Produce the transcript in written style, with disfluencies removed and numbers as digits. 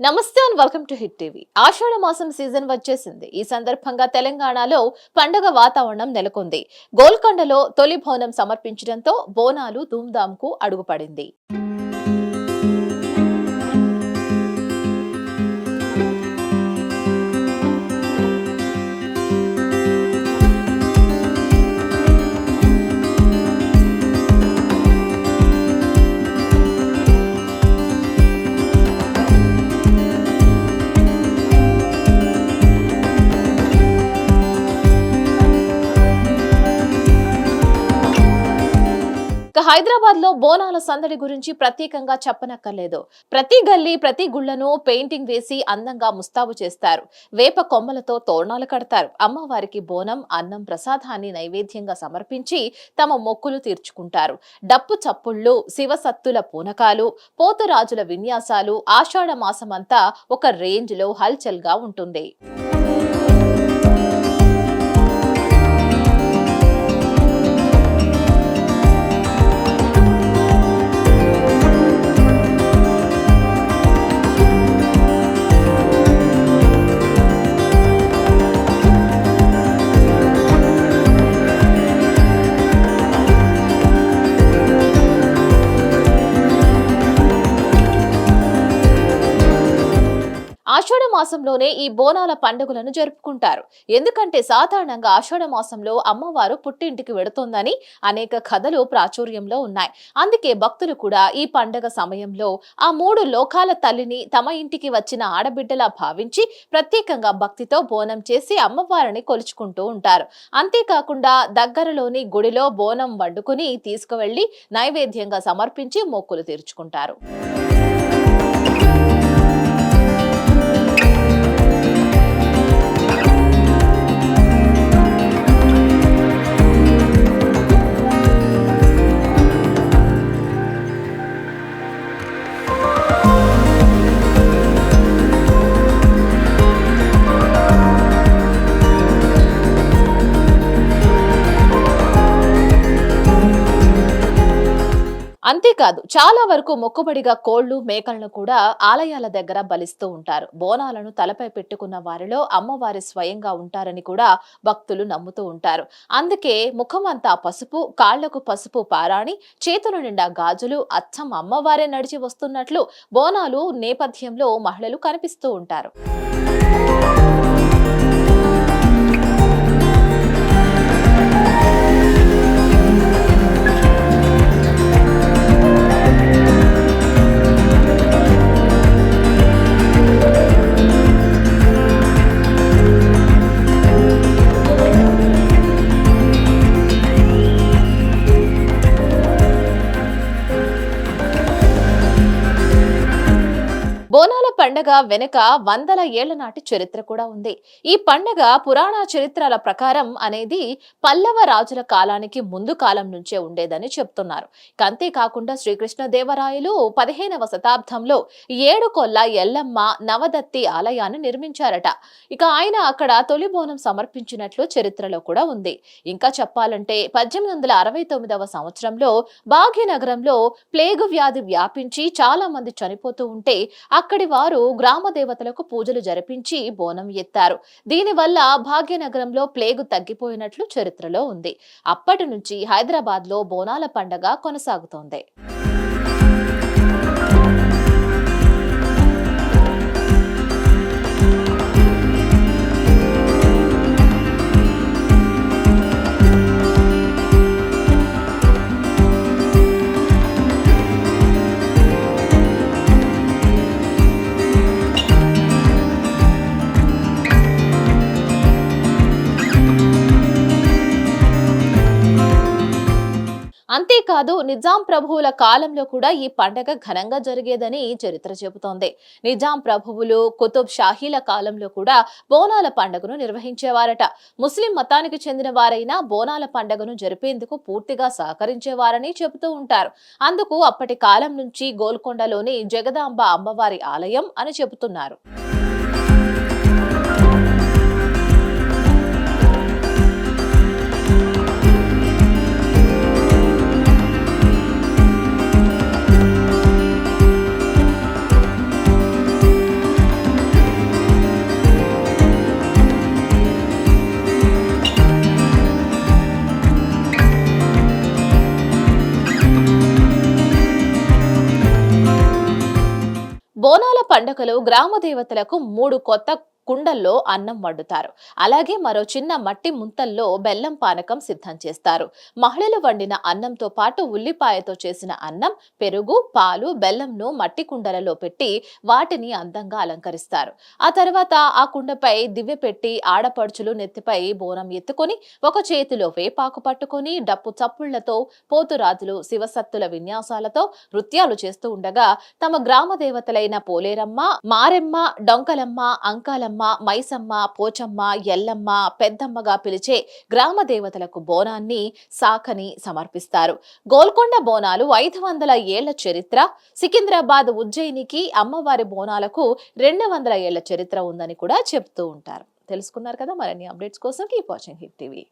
నమస్తే and welcome to hit TV. ఆషాఢ మాసం సీజన్ వచ్చేసింది. ఈ సందర్భంగా తెలంగాణలో పండగ వాతావరణం నెలకొంది. గోల్కొండలో తొలి బోనం సమర్పించడంతో బోనాలు ధూమ్ధాంకు అడుగుపడింది. హైదరాబాద్ లో బోనాల సందడి గురించి ప్రత్యేకంగా చెప్పనక్కర్లేదు. ప్రతి గల్లీ ప్రతి గుళ్లను పెయింటింగ్ వేసి అందంగా ముస్తాబు చేస్తారు. వేప కొమ్మలతో తోరణాలు కడతారు. అమ్మవారికి బోనం అన్నం ప్రసాదాన్ని నైవేద్యంగా సమర్పించి తమ మొక్కులు తీర్చుకుంటారు. డప్పు చప్పుళ్లు, శివసత్తుల పూనకాలు, పోతురాజుల విన్యాసాలు ఆషాఢ మాసమంతా ఒక రేంజ్ లో హల్చల్ గా ఉంటుంది. ఆషాఢ మాసంలోనే ఈ బోనాల పండుగలను జరుపుకుంటారు. ఎందుకంటే సాధారణంగా ఆషాఢ మాసంలో అమ్మవారు పుట్టింటికి వెడుతోందని అనేక కథలు ప్రాచుర్యంలో ఉన్నాయి. అందుకే భక్తులు కూడా ఈ పండగ సమయంలో ఆ మూడు లోకాల తల్లిని తమ ఇంటికి వచ్చిన ఆడబిడ్డలా భావించి ప్రత్యేకంగా భక్తితో బోనం చేసి అమ్మవారిని కొలుచుకుంటూ ఉంటారు. అంతేకాకుండా దగ్గరలోని గుడిలో బోనం వండుకుని తీసుకువెళ్లి నైవేద్యంగా సమర్పించి మొక్కులు తీర్చుకుంటారు. అంతేకాదు చాలా వరకు మొక్కుబడిగా కోళ్లు, మేకలను కూడా ఆలయాల దగ్గర బలిస్తూ ఉంటారు. బోనాలను తలపై పెట్టుకున్న వారిలో అమ్మవారి స్వయంగా ఉంటారని కూడా భక్తులు నమ్ముతూ ఉంటారు. అందుకే ముఖమంతా పసుపు, కాళ్లకు పసుపు పారాణి, చేతుల నిండా గాజులు, అచ్చం అమ్మవారే నడిచి వస్తున్నట్లు బోనాలు నేపథ్యంలో మహిళలు కనిపిస్తూ ఉంటారు. బోనాల పండగ వెనుక వందల ఏళ్ల నాటి చరిత్ర కూడా ఉంది. ఈ పండగ పురాణ చరిత్రల ప్రకారం అనేది పల్లవ రాజుల కాలానికి ముందు కాలం నుంచే ఉండేదని చెప్తున్నారు. అంతేకాకుండా శ్రీకృష్ణదేవరాయలు 15వ శతాబ్దంలో 7 కొల్ల ఎల్లమ్మ నవదత్తి ఆలయాన్ని నిర్మించారట. ఆయన అక్కడ తొలి బోనం సమర్పించినట్లు చరిత్రలో కూడా ఉంది. ఇంకా చెప్పాలంటే 1869వ సంవత్సరంలో భాగ్యనగరంలో ప్లేగు వ్యాధి వ్యాపించి చాలా మంది చనిపోతూ ఉంటే అక్కడి వారు గ్రామ దేవతలకు పూజలు జరిపించి బోనం ఎత్తారు. దీనివల్ల భాగ్యనగరంలో ప్లేగు తగ్గిపోయినట్లు చరిత్రలో ఉంది. అప్పటి నుంచి హైదరాబాద్ లో బోనాల పండగ కొనసాగుతోంది. అంతేకాదు నిజాం ప్రభువుల కాలంలో కూడా ఈ పండగ ఘనంగా జరిగేదని చరిత్ర చెబుతోంది. నిజాం ప్రభువులు, కుతుబ్ షాహీల కాలంలో కూడా బోనాల పండుగను నిర్వహించేవారట. ముస్లిం మతానికి చెందిన వారైనా బోనాల పండుగను జరిపేందుకు పూర్తిగా సహకరించేవారని చెబుతూ ఉంటారు. అందుకు అప్పటి కాలం నుంచి గోల్కొండలోని జగదాంబ అమ్మవారి ఆలయం అని చెబుతున్నారు. పండుగలో గ్రామ దేవతలకు 3 కొత్త కుండల్లో అన్నం వండుతారు. అలాగే మరో చిన్న మట్టి ముంతల్లో బెల్లం పానకం సిద్ధం చేస్తారు. మహిళలు వండిన అన్నంతో పాటు ఉల్లిపాయతో చేసిన అన్నం, పెరుగు, పాలు, బెల్లంను మట్టి కుండలలో పెట్టి వాటిని అందంగా అలంకరిస్తారు. ఆ తర్వాత ఆ కుండపై దివ్య పెట్టి ఆడపడుచులు నెత్తిపై బోనం ఎత్తుకొని ఒక చేతిలో వేపాకు పట్టుకొని డప్పు చప్పుళ్లతో పోతురాజులు శివసత్తుల విన్యాసాలతో నృత్యాలు చేస్తూ ఉండగా తమ గ్రామ దేవతలైన పోలేరమ్మ, మారెమ్మ, డొంకలమ్మ, అంకాలమ్మ, మైసమ్మ, పోచమ్మ, ఎల్లమ్మ, పెద్దమ్మగా పిలిచే గ్రామ దేవతలకు బోనాన్ని, సాకని సమర్పిస్తారు. గోల్కొండ బోనాలు 500 ఏళ్ల చరిత్ర. సికింద్రాబాద్, ఉజ్జయినికి అమ్మవారి బోనాలకు 200 ఏళ్ల చరిత్ర ఉందని కూడా చెప్తూ ఉంటారు. తెలుసుకున్నారు కదా. మరిన్ని అప్డేట్స్ కోసం కీప్ వాచింగ్ హిట్ టీవీ.